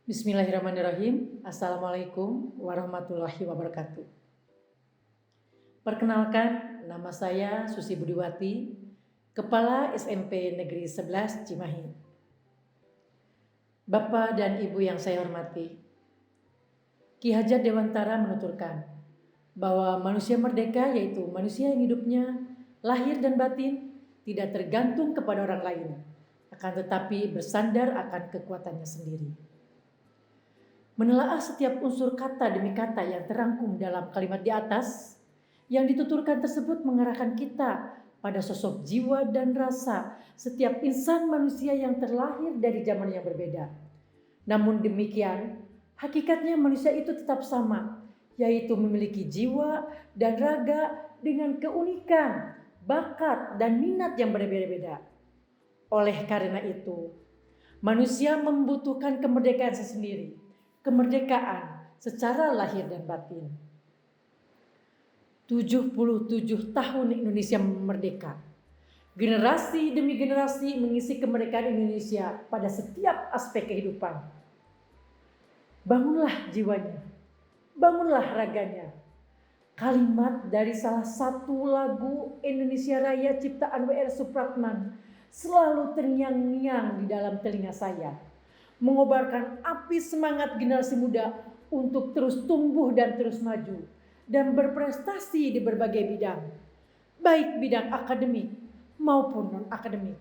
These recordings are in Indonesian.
Bismillahirrahmanirrahim. Assalamualaikum warahmatullahi wabarakatuh. Perkenalkan, nama saya Susi Budiwati, Kepala SMP Negeri 11 Cimahi. Bapak dan Ibu yang saya hormati, Ki Hajar Dewantara menuturkan bahwa manusia merdeka yaitu manusia yang hidupnya lahir dan batin tidak tergantung kepada orang lain, akan tetapi bersandar akan kekuatannya sendiri. Menelaah setiap unsur kata demi kata yang terangkum dalam kalimat di atas, yang dituturkan tersebut mengarahkan kita pada sosok jiwa dan rasa setiap insan manusia yang terlahir dari zaman yang berbeda. Namun demikian, hakikatnya manusia itu tetap sama, yaitu memiliki jiwa dan raga dengan keunikan, bakat, dan minat yang berbeda-beda. Oleh karena itu, manusia membutuhkan kemerdekaan sendiri. Kemerdekaan secara lahir dan batin. 77 tahun Indonesia merdeka. Generasi demi generasi mengisi kemerdekaan Indonesia pada setiap aspek kehidupan. Bangunlah jiwanya, bangunlah raganya. Kalimat dari salah satu lagu Indonesia Raya ciptaan W.R. Supratman selalu terngiang-ngiang di dalam telinga saya, mengobarkan api semangat generasi muda untuk terus tumbuh dan terus maju dan berprestasi di berbagai bidang, baik bidang akademik maupun non-akademik.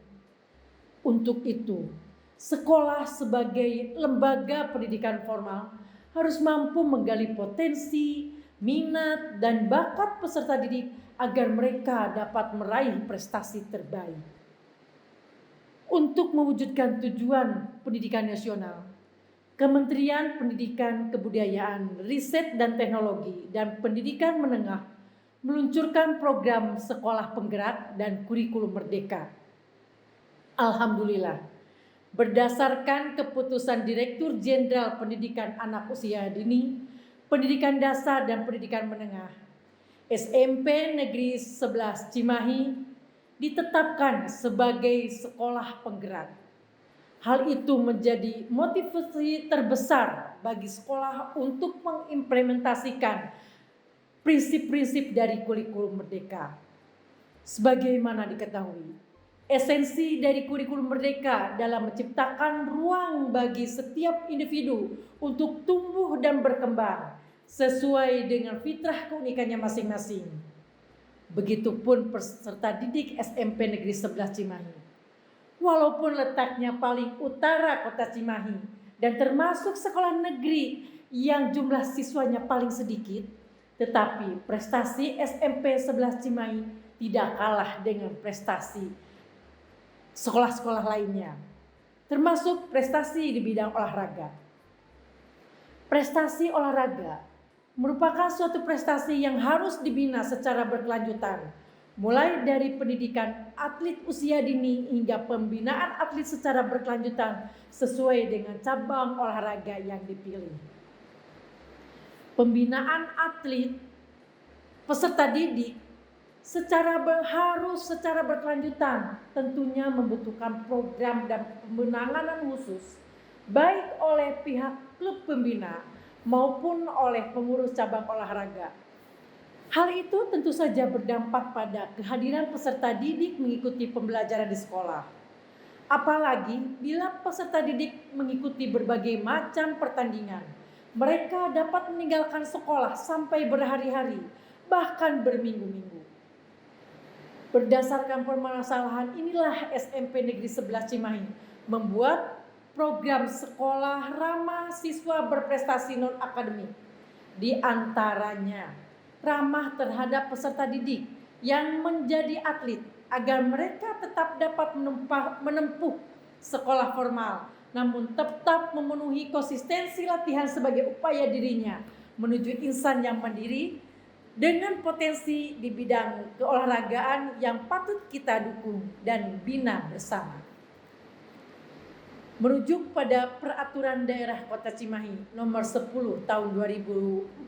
Untuk itu, sekolah sebagai lembaga pendidikan formal harus mampu menggali potensi, minat, dan bakat peserta didik agar mereka dapat meraih prestasi terbaik. Untuk mewujudkan tujuan pendidikan nasional, Kementerian Pendidikan, Kebudayaan, Riset dan Teknologi, dan Pendidikan Menengah meluncurkan program Sekolah Penggerak dan Kurikulum Merdeka. Alhamdulillah, berdasarkan keputusan Direktur Jenderal Pendidikan Anak Usia Dini, Pendidikan Dasar dan Pendidikan Menengah, SMP Negeri 11 Cimahi ditetapkan sebagai sekolah penggerak. Hal itu menjadi motivasi terbesar bagi sekolah untuk mengimplementasikan prinsip-prinsip dari kurikulum merdeka. Sebagaimana diketahui, esensi dari kurikulum merdeka dalam menciptakan ruang bagi setiap individu untuk tumbuh dan berkembang sesuai dengan fitrah keunikannya masing-masing. Begitupun peserta didik SMP Negeri 11 Cimahi. Walaupun letaknya paling utara kota Cimahi dan termasuk sekolah negeri yang jumlah siswanya paling sedikit, tetapi prestasi SMP 11 Cimahi tidak kalah dengan prestasi sekolah-sekolah lainnya, termasuk prestasi di bidang olahraga. Prestasi olahraga merupakan suatu prestasi yang harus dibina secara berkelanjutan, mulai dari pendidikan atlet usia dini hingga pembinaan atlet secara berkelanjutan sesuai dengan cabang olahraga yang dipilih. Pembinaan atlet peserta didik harus secara berkelanjutan, tentunya membutuhkan program dan penanganan khusus baik oleh pihak klub pembina maupun oleh pengurus cabang olahraga. Hal itu tentu saja berdampak pada kehadiran peserta didik mengikuti pembelajaran di sekolah. Apalagi bila peserta didik mengikuti berbagai macam pertandingan, mereka dapat meninggalkan sekolah sampai berhari-hari, bahkan berminggu-minggu. Berdasarkan permasalahan inilah SMP Negeri 11 Cimahi membuat program sekolah ramah siswa berprestasi non-akademik. Di antaranya, ramah terhadap peserta didik yang menjadi atlet agar mereka tetap dapat menempuh sekolah formal, namun tetap memenuhi konsistensi latihan sebagai upaya dirinya menuju insan yang mandiri dengan potensi di bidang keolahragaan yang patut kita dukung dan bina bersama. Merujuk pada Peraturan Daerah Kota Cimahi Nomor 10 Tahun 2014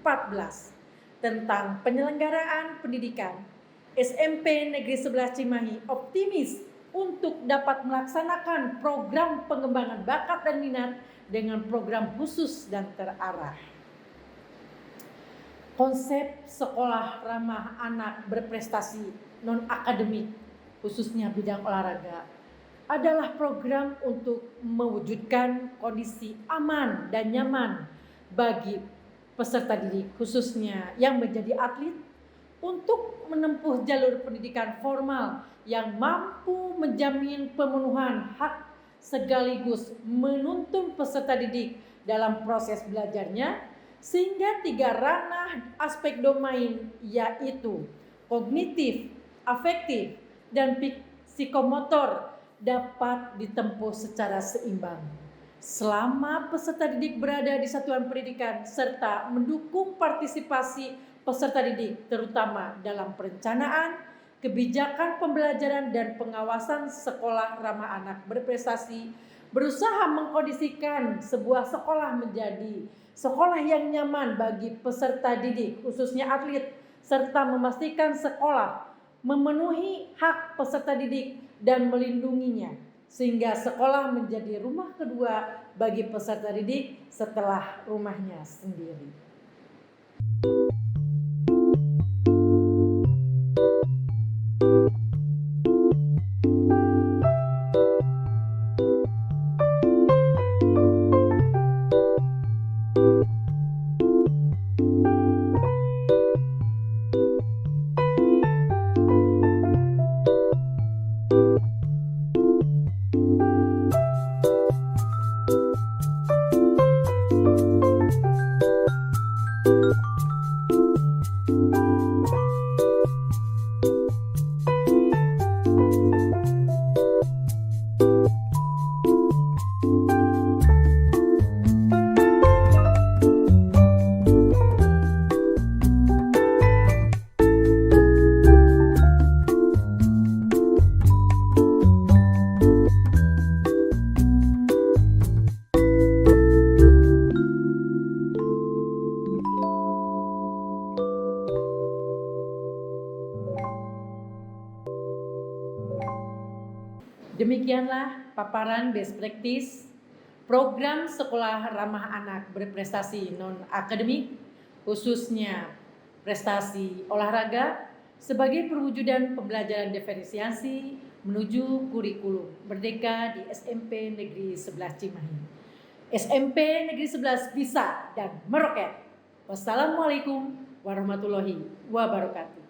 tentang penyelenggaraan pendidikan, SMP Negeri 11 Cimahi optimis untuk dapat melaksanakan program pengembangan bakat dan minat dengan program khusus dan terarah. Konsep sekolah ramah anak berprestasi non-akademik, khususnya bidang olahraga, adalah program untuk mewujudkan kondisi aman dan nyaman bagi peserta didik, khususnya yang menjadi atlet, untuk menempuh jalur pendidikan formal yang mampu menjamin pemenuhan hak sekaligus menuntun peserta didik dalam proses belajarnya, sehingga 3 ranah aspek domain yaitu kognitif, afektif, dan psikomotor dapat ditempuh secara seimbang. Selama peserta didik berada di satuan pendidikan serta mendukung partisipasi peserta didik terutama dalam perencanaan, kebijakan pembelajaran dan pengawasan sekolah ramah anak berprestasi, berusaha mengkondisikan sebuah sekolah menjadi sekolah yang nyaman bagi peserta didik khususnya atlet, serta memastikan sekolah memenuhi hak peserta didik dan melindunginya, sehingga sekolah menjadi rumah kedua bagi peserta didik setelah rumahnya sendiri. Demikianlah paparan best practice program sekolah ramah anak berprestasi non-akademik, khususnya prestasi olahraga, sebagai perwujudan pembelajaran diferensiasi menuju kurikulum merdeka di SMP Negeri 11 Cimahi. SMP Negeri 11 bisa dan meroket. Wassalamualaikum warahmatullahi wabarakatuh.